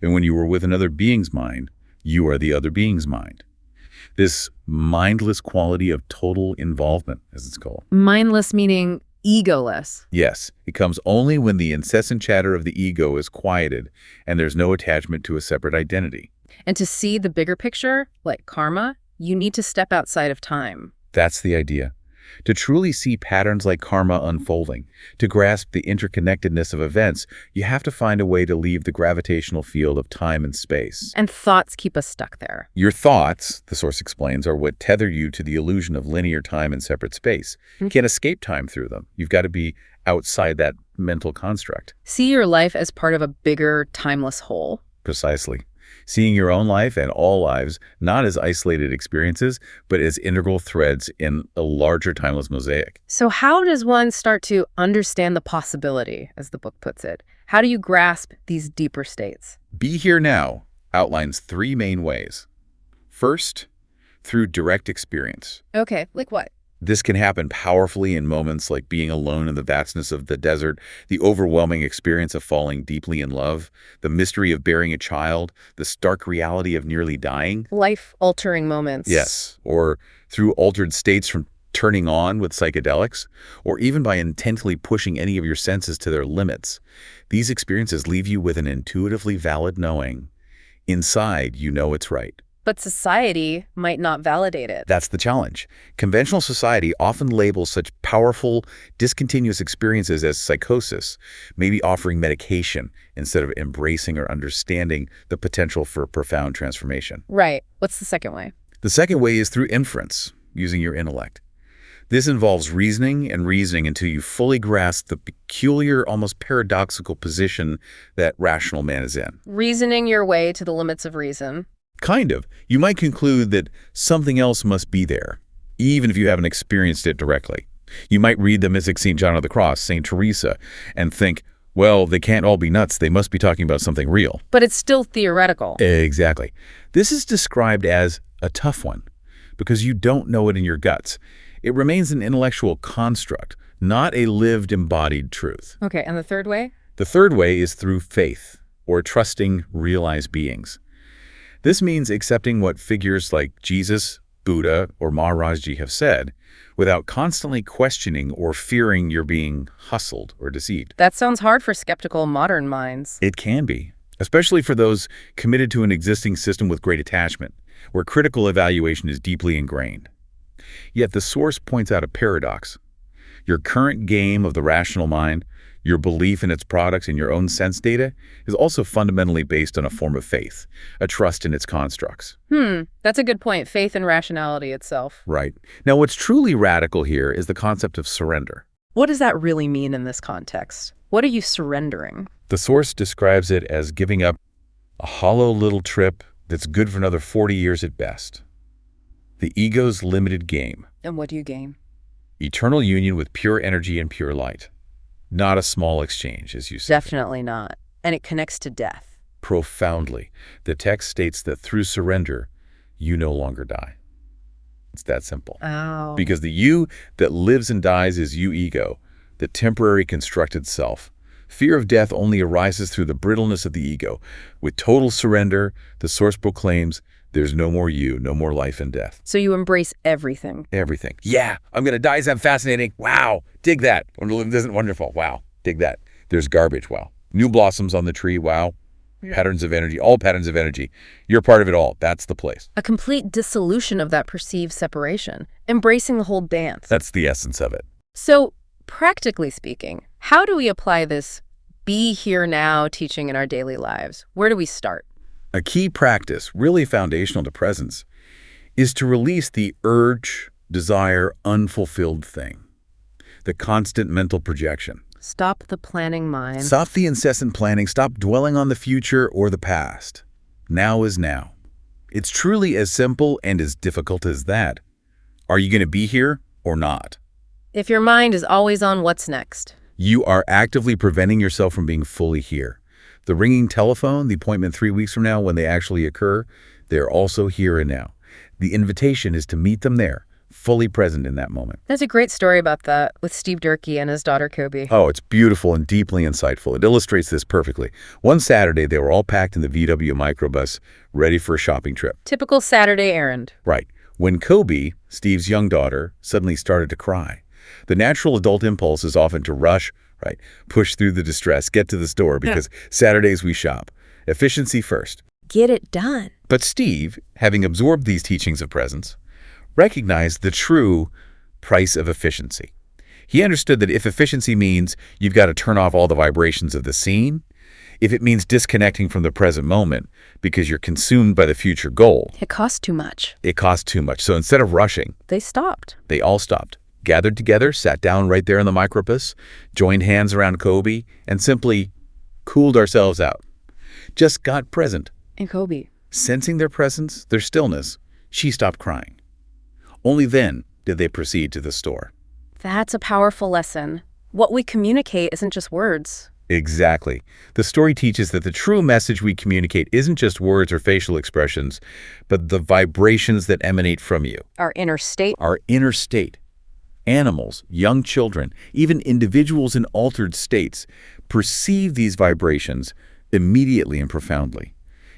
And when you are with another being's mind, you are the other being's mind. This mindless quality of total involvement, as it's called. Mindless meaning egoless. Yes, it comes only when the incessant chatter of the ego is quieted and there's no attachment to a separate identity. And to see the bigger picture, like karma, you need to step outside of time. That's the idea. To truly see patterns like karma unfolding, to grasp the interconnectedness of events, you have to find a way to leave the gravitational field of time and space. And thoughts keep us stuck there. Your thoughts, the source explains, are what tether you to the illusion of linear time and separate space. You can't escape time through them. You've got to be outside that mental construct. See your life as part of a bigger, timeless whole. Precisely. Seeing your own life and all lives not as isolated experiences, but as integral threads in a larger timeless mosaic. So how does one start to understand the possibility, as the book puts it? How do you grasp these deeper states? Be Here Now outlines 3 main ways. First, through direct experience. Okay, like what? This can happen powerfully in moments like being alone in the vastness of the desert, the overwhelming experience of falling deeply in love, the mystery of bearing a child, the stark reality of nearly dying. Life-altering moments. Yes, or through altered states from turning on with psychedelics, or even by intently pushing any of your senses to their limits. These experiences leave you with an intuitively valid knowing. Inside, you know it's right. But society might not validate it. That's the challenge. Conventional society often labels such powerful, discontinuous experiences as psychosis, maybe offering medication instead of embracing or understanding the potential for profound transformation. Right. What's the second way? The second way is through inference, using your intellect. This involves reasoning and reasoning until you fully grasp the peculiar, almost paradoxical position that rational man is in. Reasoning your way to the limits of reason. Kind of. You might conclude that something else must be there, even if you haven't experienced it directly. You might read the mystic St. John of the Cross, St. Teresa, and think, well, they can't all be nuts. They must be talking about something real. But it's still theoretical. Exactly. This is described as a tough one because you don't know it in your guts. It remains an intellectual construct, not a lived, embodied truth. Okay, and the third way? The third way is through faith, or trusting realized beings. This means accepting what figures like Jesus, Buddha, or Maharajji have said without constantly questioning or fearing you're being hustled or deceived. That sounds hard for skeptical modern minds. It can be, especially for those committed to an existing system with great attachment, where critical evaluation is deeply ingrained. Yet the source points out a paradox. Your current game of the rational mind, your belief in its products and your own sense data, is also fundamentally based on a form of faith, a trust in its constructs. That's a good point. Faith and rationality itself. Right. Now, what's truly radical here is the concept of surrender. What does that really mean in this context? What are you surrendering? The source describes it as giving up a hollow little trip that's good for another 40 years at best. The ego's limited game. And what do you gain? Eternal union with pure energy and pure light. Not a small exchange, as you said. Definitely not. And it connects to death. Profoundly. The text states that through surrender, you no longer die. It's that simple. Oh. Because the you that lives and dies is you ego, the temporary constructed self. Fear of death only arises through the brittleness of the ego. With total surrender, the source proclaims, there's no more you, no more life and death. So you embrace everything. Everything. Yeah, I'm going to die. Isn't that fascinating? Wow. Dig that. Isn't wonderful? Wow. Dig that. There's garbage. Wow. New blossoms on the tree. Wow. Yeah. Patterns of energy. All patterns of energy. You're part of it all. That's the place. A complete dissolution of that perceived separation. Embracing the whole dance. That's the essence of it. So, practically speaking, how do we apply this be here now teaching in our daily lives? Where do we start? A key practice, really foundational to presence, is to release the urge, desire, unfulfilled thing, the constant mental projection. Stop the planning mind. Stop the incessant planning. Stop dwelling on the future or the past. Now is now. It's truly as simple and as difficult as that. Are you going to be here or not? If your mind is always on what's next, you are actively preventing yourself from being fully here. The ringing telephone, the appointment 3 weeks from now when they actually occur, they're also here and now. The invitation is to meet them there, fully present in that moment. There's a great story about that with Steve Durkee and his daughter Kobe. Oh, it's beautiful and deeply insightful. It illustrates this perfectly. One Saturday, they were all packed in the VW microbus, ready for a shopping trip. Typical Saturday errand. Right. When Kobe, Steve's young daughter, suddenly started to cry. The natural adult impulse is often to rush, right, push through the distress, get to the store, because Saturdays we shop. Efficiency first. Get it done. But Steve, having absorbed these teachings of presence, recognized the true price of efficiency. He understood that if efficiency means you've got to turn off all the vibrations of the scene, if it means disconnecting from the present moment because you're consumed by the future goal, It costs too much. it costs too much. So instead of rushing, They stopped. they all stopped, gathered together, sat down right there in the micropus, joined hands around Kobe, and simply cooled ourselves out. Just got present. And Kobe. Sensing their presence, their stillness, she stopped crying. Only then did they proceed to the store. That's a powerful lesson. What we communicate isn't just words. Exactly. The story teaches that the true message we communicate isn't just words or facial expressions, but the vibrations that emanate from you. Our inner state. Our inner state. Animals, young children, even individuals in altered states perceive these vibrations immediately and profoundly.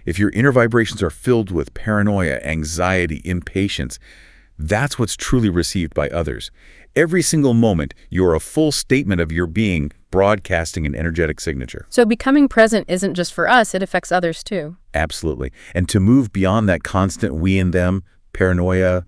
If your inner vibrations are filled with paranoia, anxiety, impatience, that's what's truly received by others. Every single moment, you're a full statement of your being, broadcasting an energetic signature. So becoming present isn't just for us, it affects others too. Absolutely. And to move beyond that constant we and them, paranoia,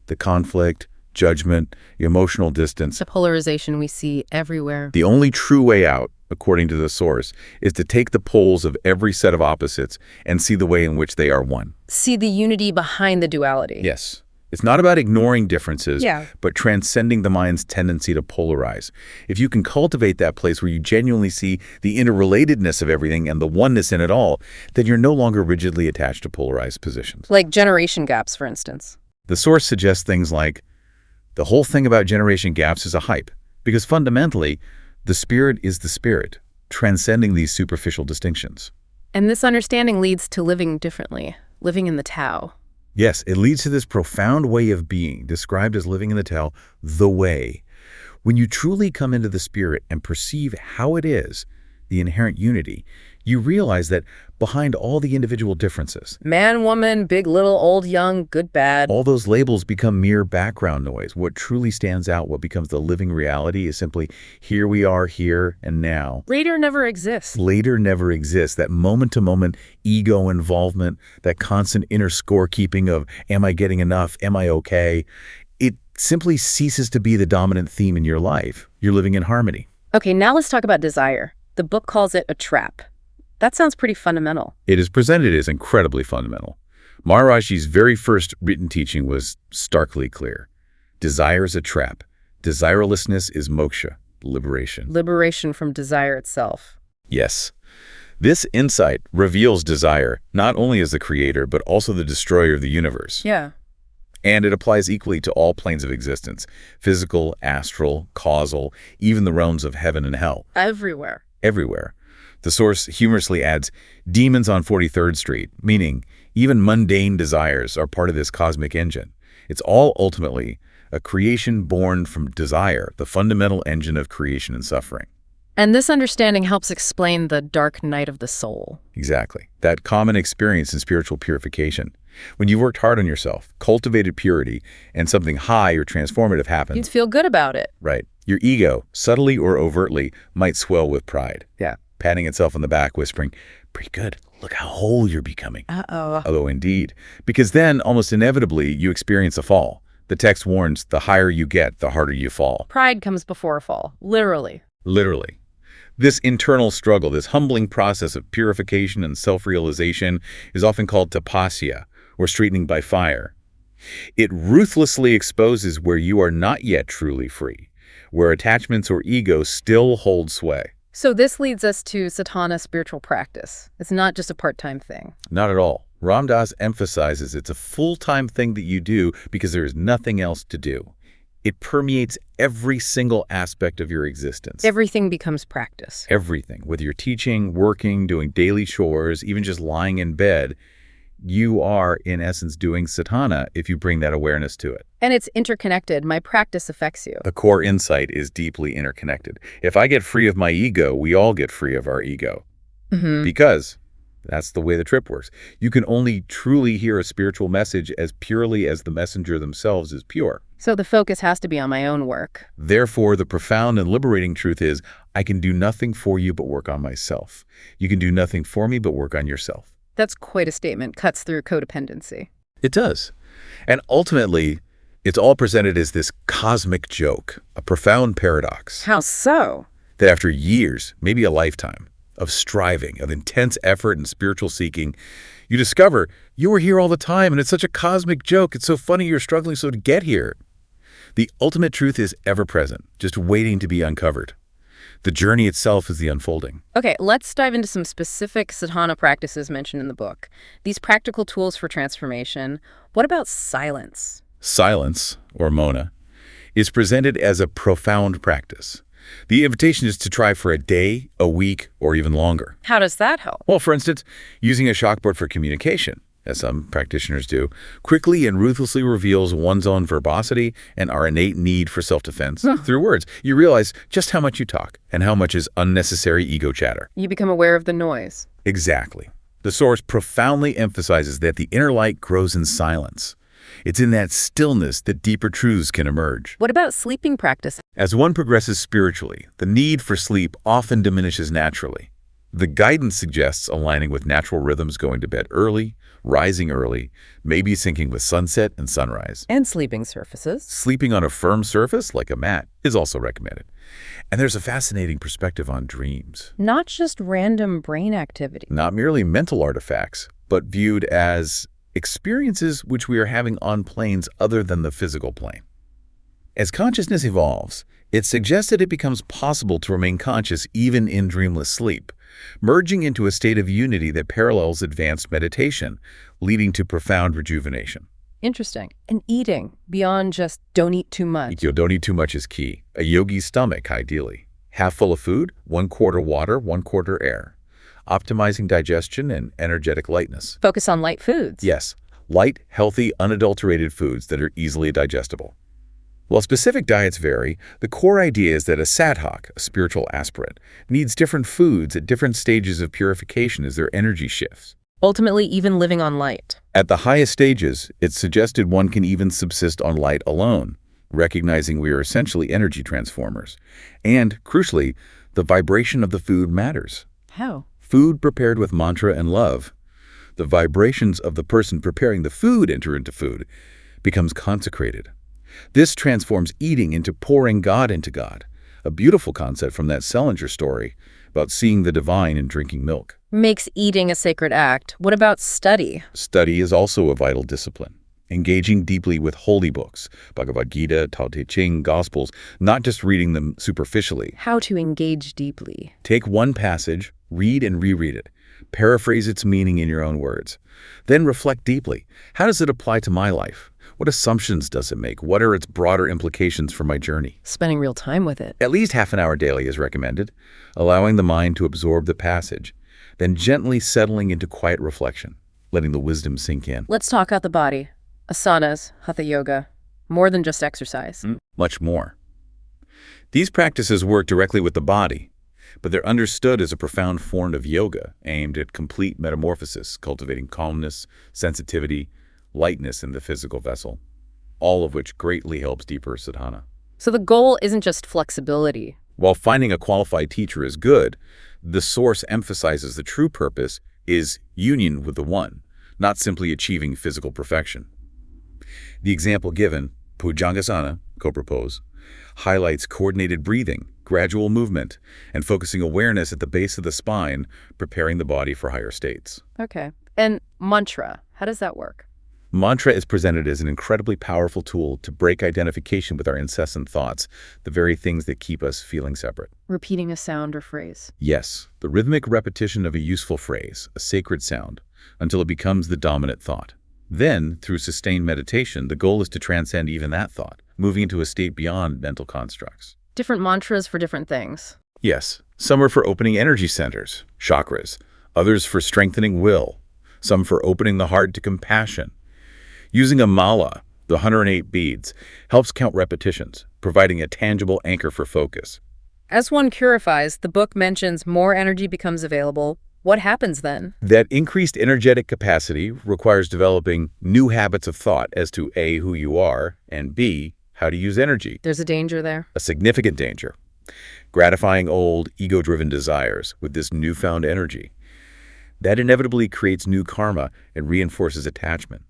the conflict, judgment, emotional distance. The polarization we see everywhere. The only true way out, according to the source, is to take the poles of every set of opposites and see the way in which they are one. See the unity behind the duality. Yes. It's not about ignoring differences, Yeah. but transcending the mind's tendency to polarize. If you can cultivate that place where you genuinely see the interrelatedness of everything and the oneness in it all, then you're no longer rigidly attached to polarized positions. Like generation gaps, for instance. The source suggests things like, the whole thing about generation gaps is a hype, because fundamentally, the spirit is the spirit, transcending these superficial distinctions. And this understanding leads to living differently, living in the Tao. Yes, it leads to this profound way of being, described as living in the Tao, the way. When you truly come into the spirit and perceive how it is, the inherent unity, you realize that behind all the individual differences, Man, woman, big, little, old, young, good, bad. all those labels become mere background noise. What truly stands out, what becomes the living reality, is simply here we are, here and now. Later never exists. Later never exists. That moment-to-moment ego involvement, that constant inner scorekeeping of, am I getting enough? Am I okay? It simply ceases to be the dominant theme in your life. You're living in harmony. Okay, now let's talk about desire. The book calls it a trap. That sounds pretty fundamental. It is presented as incredibly fundamental. Maharaji's very first written teaching was starkly clear. Desire is a trap. Desirelessness is moksha, liberation. Liberation from desire itself. Yes. This insight reveals desire not only as the creator, but also the destroyer of the universe. Yeah. And it applies equally to all planes of existence, physical, astral, causal, even the realms of heaven and hell. Everywhere. Everywhere. The source humorously adds, demons on 43rd Street, meaning even mundane desires are part of this cosmic engine. It's all ultimately a creation born from desire, the fundamental engine of creation and suffering. And this understanding helps explain the dark night of the soul. Exactly. That common experience in spiritual purification. When you've worked hard on yourself, cultivated purity, and something high or transformative happens. You'd feel good about it. Right. Your ego, subtly or overtly, might swell with pride. Yeah. Patting itself on the back, whispering, pretty good. Look how whole you're becoming. Uh-oh. Although indeed, because then almost inevitably you experience a fall. The text warns, the higher you get, the harder you fall. Pride comes before a fall. Literally. Literally. This internal struggle, this humbling process of purification and self-realization is often called tapasya, or straightening by fire. It ruthlessly exposes where you are not yet truly free, where attachments or ego still hold sway. So this leads us to sadhana spiritual practice. It's not just a part-time thing. Not at all. Ram Dass emphasizes it's a full-time thing that you do because there is nothing else to do. It permeates every single aspect of your existence. Everything becomes practice. Everything. Whether you're teaching, working, doing daily chores, even just lying in bed, you are, in essence, doing sadhana if you bring that awareness to it. And it's interconnected. My practice affects you. The core insight is deeply interconnected. If I get free of my ego, we all get free of our ego. Because that's the way the trip works. You can only truly hear a spiritual message as purely as the messenger themselves is pure. So the focus has to be on my own work. Therefore, the profound and liberating truth is, I can do nothing for you but work on myself. You can do nothing for me but work on yourself. That's quite a statement. Cuts through codependency. It does. And ultimately, It's all presented as this cosmic joke, a profound paradox, How so? that after years, maybe a lifetime, of striving, of intense effort and spiritual seeking, you discover you were here all the time and it's such a cosmic joke. It's so funny you're struggling so to get here. The ultimate truth is ever present, just waiting to be uncovered. The journey itself is the unfolding. Okay, let's dive into some specific sadhana practices mentioned in the book. These practical tools for transformation. What about silence? Silence, or mona, is presented as a profound practice. The invitation is to try for a day, a week, or even longer. How does that help? Well, for instance, using a chalkboard for communication, as some practitioners do, quickly and ruthlessly reveals one's own verbosity and our innate need for self-defense through words. You realize just how much you talk and how much is unnecessary ego chatter. You become aware of the noise. Exactly. The source profoundly emphasizes that the inner light grows in silence. It's in that stillness that deeper truths can emerge. What about sleeping practice? As one progresses spiritually, the need for sleep often diminishes naturally. The guidance suggests aligning with natural rhythms, going to bed early, rising early, maybe syncing with sunset and sunrise. And sleeping surfaces. Sleeping on a firm surface, like a mat, is also recommended. And there's a fascinating perspective on dreams. Not just random brain activity. Not merely mental artifacts, but viewed as experiences which we are having on planes other than the physical plane. As consciousness evolves, it's suggested it becomes possible to remain conscious even in dreamless sleep, merging into a state of unity that parallels advanced meditation, leading to profound rejuvenation. Interesting. And eating, beyond just don't eat too much. Don't eat too much is key. A yogi's stomach, ideally. Half full of food, 1/4 water, 1/4 air. Optimizing digestion and energetic lightness. Focus on light foods. Yes, light, healthy, unadulterated foods that are easily digestible. While specific diets vary, the core idea is that a sadhak, a spiritual aspirant, needs different foods at different stages of purification as their energy shifts. Ultimately, even living on light. At the highest stages, it's suggested one can even subsist on light alone, recognizing we are essentially energy transformers. And, crucially, the vibration of the food matters. How? Food prepared with mantra and love. The vibrations of the person preparing the food enter into food, becomes consecrated. This transforms eating into pouring God into God, a beautiful concept from that Selinger story about seeing the divine in drinking milk. Makes eating a sacred act. What about study? Study is also a vital discipline. Engaging deeply with holy books, Bhagavad Gita, Tao Te Ching, Gospels, not just reading them superficially. How to engage deeply. Take one passage, read and reread it. Paraphrase its meaning in your own words. Then reflect deeply. How does it apply to my life? What assumptions does it make? What are its broader implications for my journey? Spending real time with it. At least half an hour daily is recommended, allowing the mind to absorb the passage, then gently settling into quiet reflection, letting the wisdom sink in. Let's talk out the body. Asanas, hatha yoga, more than just exercise. Much more. These practices work directly with the body, but they're understood as a profound form of yoga aimed at complete metamorphosis, cultivating calmness, sensitivity, lightness in the physical vessel, all of which greatly helps deeper sadhana. So the goal isn't just flexibility. While finding a qualified teacher is good, the source emphasizes the true purpose is union with the One, not simply achieving physical perfection. The example given, Bhujangasana, cobra pose, highlights coordinated breathing, gradual movement, and focusing awareness at the base of the spine, preparing the body for higher states. Okay. And mantra, how does that work? Mantra is presented as an incredibly powerful tool to break identification with our incessant thoughts, the very things that keep us feeling separate. Repeating a sound or phrase. Yes, the rhythmic repetition of a useful phrase, a sacred sound, until it becomes the dominant thought. Then, through sustained meditation, the goal is to transcend even that thought, moving into a state beyond mental constructs. Different mantras for different things. Yes, some are for opening energy centers, chakras, others for strengthening will, some for opening the heart to compassion. Using a mala, the 108 beads, helps count repetitions, providing a tangible anchor for focus. As one purifies, the book mentions more energy becomes available. What happens then? That increased energetic capacity requires developing new habits of thought as to A, who you are, and B, how to use energy. There's a danger there. A significant danger. Gratifying old, ego-driven desires with this newfound energy. That inevitably creates new karma and reinforces attachment.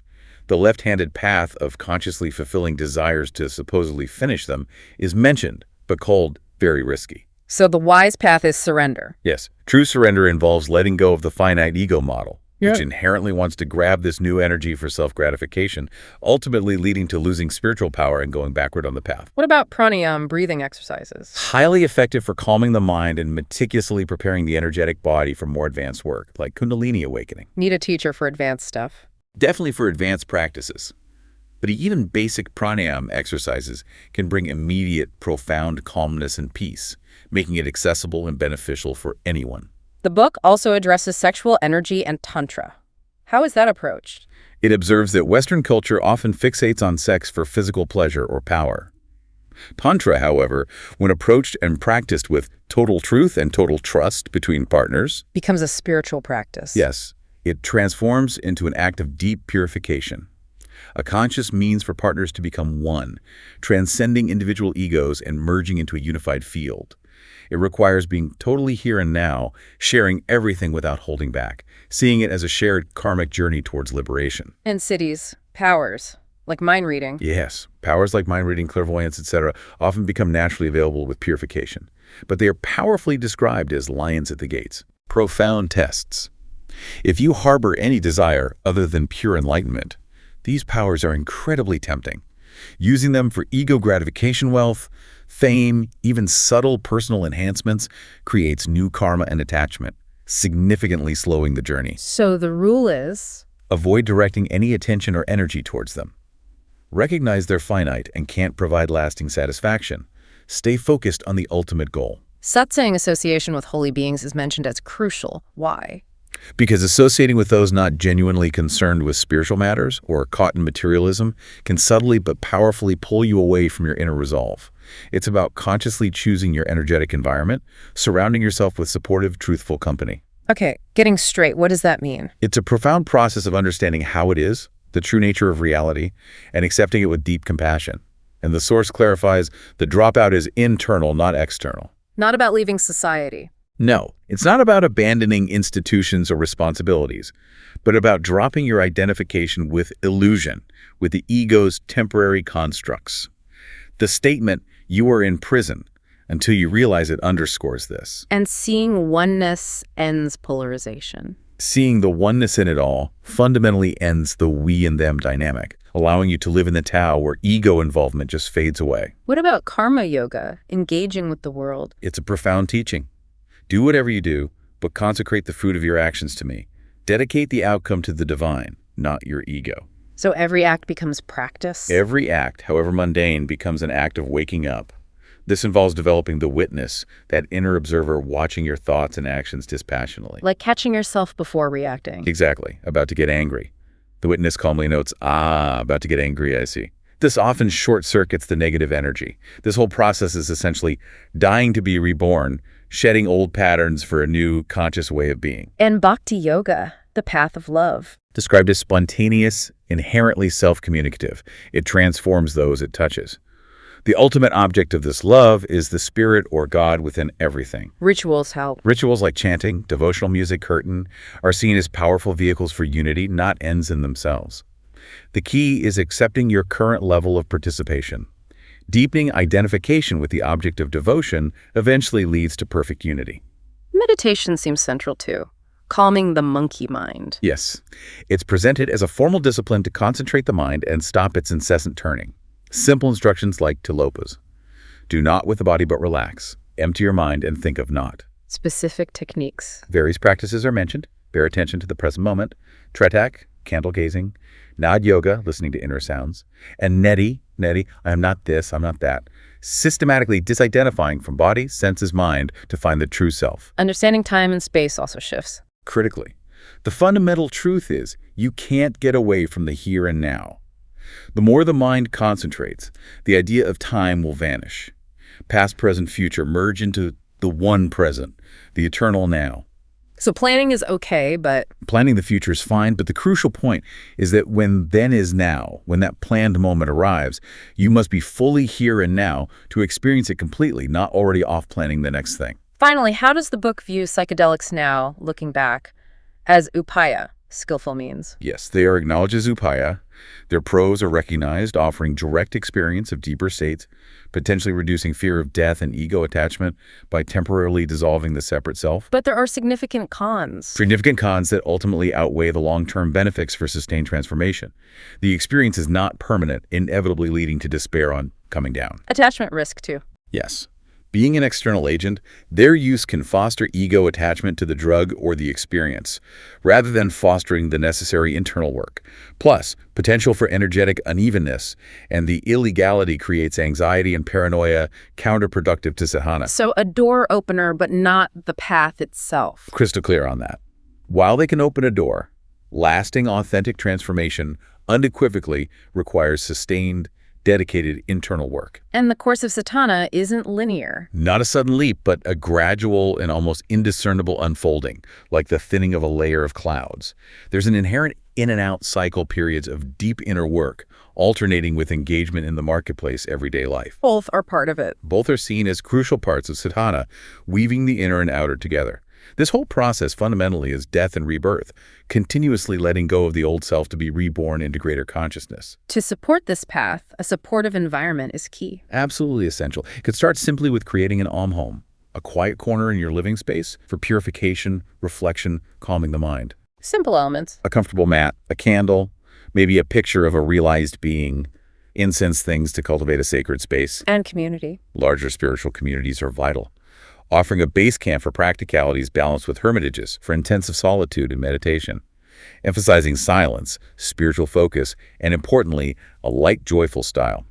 The left-handed path of consciously fulfilling desires to supposedly finish them is mentioned, but called very risky. So the wise path is surrender. Yes, true surrender involves letting go of the finite ego model, which inherently wants to grab this new energy for self-gratification, ultimately leading to losing spiritual power and going backward on the path. What about pranayama, breathing exercises? Highly effective for calming the mind and meticulously preparing the energetic body for more advanced work, like Kundalini awakening. Need a teacher for advanced stuff. Definitely for advanced practices. But even basic pranayama exercises can bring immediate, profound calmness and peace, making it accessible and beneficial for anyone. The book also addresses sexual energy and tantra. How is that approached? It observes that Western culture often fixates on sex for physical pleasure or power. Tantra, however, when approached and practiced with total truth and total trust between partners, Becomes a spiritual practice. yes, it transforms into an act of deep purification. A conscious means for partners to become one, transcending individual egos and merging into a unified field. It requires being totally here and now, sharing everything without holding back, seeing it as a shared karmic journey towards liberation. And cities, powers, like mind reading. Yes, powers like mind reading, clairvoyance, etc. often become naturally available with purification, but they are powerfully described as lions at the gates, profound tests. If you harbor any desire other than pure enlightenment, these powers are incredibly tempting. Using them for ego gratification wealth, fame, even subtle personal enhancements creates new karma and attachment, significantly slowing the journey. So the rule is? Avoid directing any attention or energy towards them. Recognize they're finite and can't provide lasting satisfaction. Stay focused on the ultimate goal. Satsang association with holy beings is mentioned as crucial. Why? Because associating with those not genuinely concerned with spiritual matters or caught in materialism can subtly but powerfully pull you away from your inner resolve. It's about consciously choosing your energetic environment, surrounding yourself with supportive, truthful company. Okay, getting straight, what does that mean? It's a profound process of understanding how it is, the true nature of reality, and accepting it with deep compassion. And the source clarifies the dropout is internal, not external. Not about leaving society. No, it's not about abandoning institutions or responsibilities, but about dropping your identification with illusion, with the ego's temporary constructs. The statement, "you are in prison," until you realize it underscores this. And seeing oneness ends polarization. Seeing the oneness in it all fundamentally ends the we and them dynamic, allowing you to live in the Tao where ego involvement just fades away. What about karma yoga, engaging with the world? It's a profound teaching. Do whatever you do, but consecrate the fruit of your actions to me. Dedicate the outcome to the divine, not your ego. So every act becomes practice? Every act, however mundane, becomes an act of waking up. This involves developing the witness, that inner observer watching your thoughts and actions dispassionately. Like catching yourself before reacting. Exactly. About to get angry. The witness calmly notes, about to get angry, I see. This often short-circuits the negative energy. This whole process is essentially dying to be reborn, shedding old patterns for a new, conscious way of being. And bhakti yoga, the path of love. Described as spontaneous, inherently self-communicative. It transforms those it touches. The ultimate object of this love is the spirit or God within everything. Rituals help. Rituals like chanting, devotional music, kirtan, are seen as powerful vehicles for unity, not ends in themselves. The key is accepting your current level of participation. Deepening identification with the object of devotion eventually leads to perfect unity. Meditation seems central too. Calming the monkey mind. Yes, it's presented as a formal discipline to concentrate the mind and stop its incessant turning. Simple instructions like tilopas. Do not with the body but relax. Empty your mind and think of naught. Specific techniques. Various practices are mentioned. Bear attention to the present moment. Tretak, candle gazing. Nad yoga, listening to inner sounds. And neti, I am not this, I'm not that. Systematically disidentifying from body, senses, mind to find the true self. Understanding time and space also shifts. Critically, the fundamental truth is you can't get away from the here and now. The more the mind concentrates, the idea of time will vanish. Past, present, future merge into the one present, the eternal now. So planning is okay, but... Planning the future is fine, but the crucial point is that when then is now, when that planned moment arrives, you must be fully here and now to experience it completely, not already off planning the next thing. Finally, how does the book view psychedelics now, looking back, as upaya, skillful means? Yes, they are acknowledged as upaya, Their pros are recognized, offering direct experience of deeper states, potentially reducing fear of death and ego attachment by temporarily dissolving the separate self. But there are significant cons. Significant cons that ultimately outweigh the long-term benefits for sustained transformation. The experience is not permanent, inevitably leading to despair on coming down. Attachment risk, too. Yes. Being an external agent, their use can foster ego attachment to the drug or the experience, rather than fostering the necessary internal work. Plus, potential for energetic unevenness, and the illegality creates anxiety and paranoia, counterproductive to sadhana. So a door opener, but not the path itself. Crystal clear on that. While they can open a door, lasting authentic transformation unequivocally requires sustained, dedicated internal work. And the course of sadhana isn't linear. Not a sudden leap, but a gradual and almost indiscernible unfolding, like the thinning of a layer of clouds. There's an inherent in and out cycle, periods of deep inner work, alternating with engagement in the marketplace everyday life. Both are part of it. Both are seen as crucial parts of sadhana, weaving the inner and outer together. This whole process fundamentally is death and rebirth, continuously letting go of the old self to be reborn into greater consciousness. To support this path, a supportive environment is key. Absolutely essential. It could start simply with creating an Om home, a quiet corner in your living space for purification, reflection, calming the mind. Simple elements. A comfortable mat, a candle, maybe a picture of a realized being, incense, things to cultivate a sacred space. And community. Larger spiritual communities are vital. Offering a base camp for practicalities balanced with hermitages for intensive solitude and meditation, emphasizing silence, spiritual focus, and importantly, a light, joyful style.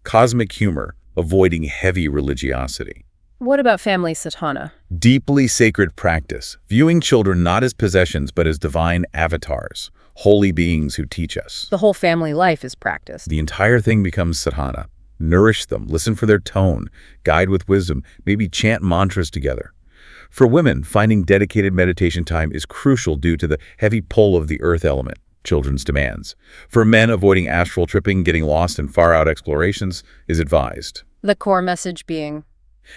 Cosmic humor, avoiding heavy religiosity. What about family sadhana? Deeply sacred practice, viewing children not as possessions but as divine avatars, holy beings who teach us. The whole family life is practiced. The entire thing becomes sadhana. Nourish them, listen for their tone, guide with wisdom, maybe chant mantras together. For women, finding dedicated meditation time is crucial due to the heavy pull of the earth element, children's demands. For men, avoiding astral tripping, getting lost in far-out explorations is advised. The core message being,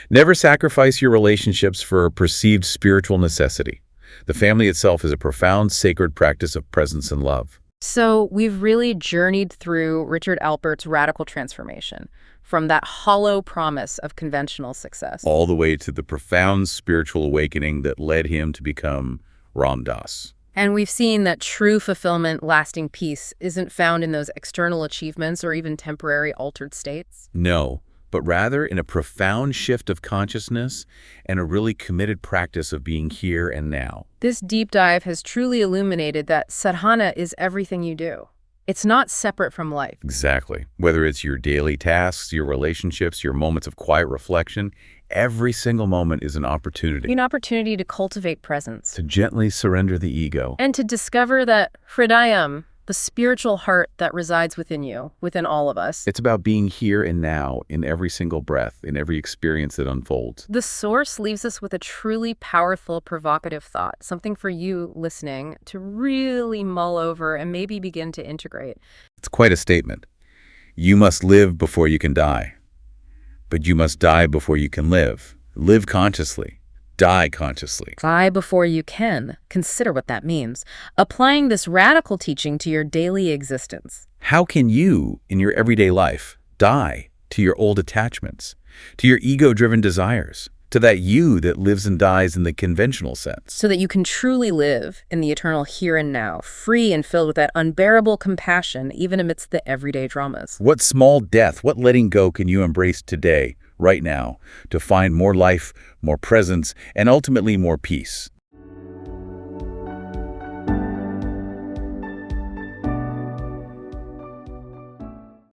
never sacrifice your relationships for a perceived spiritual necessity. The family itself is a profound, sacred practice of presence and love. So we've really journeyed through Richard Alpert's radical transformation, from that hollow promise of conventional success, all the way to the profound spiritual awakening that led him to become Ram Dass. And we've seen that true fulfillment, lasting peace, isn't found in those external achievements or even temporary altered states. No, but rather in a profound shift of consciousness and a really committed practice of being here and now. This deep dive has truly illuminated that sadhana is everything you do. It's not separate from life. Exactly. Whether it's your daily tasks, your relationships, your moments of quiet reflection, every single moment is an opportunity. An opportunity to cultivate presence. To gently surrender the ego. And to discover that hridayam, the spiritual heart that resides within you, within all of us. It's about being here and now, in every single breath, in every experience that unfolds. The source leaves us with a truly powerful, provocative thought, something for you listening to really mull over and maybe begin to integrate. It's quite a statement. You must live before you can die. But you must die before you can live. Live consciously. Die consciously. Die before you can. Consider what that means. Applying this radical teaching to your daily existence. How can you, in your everyday life, die to your old attachments, to your ego-driven desires, to that you that lives and dies in the conventional sense? So that you can truly live in the eternal here and now, free and filled with that unbearable compassion, even amidst the everyday dramas. What small death, what letting go can you embrace today, right now, to find more life, more presence, and ultimately more peace?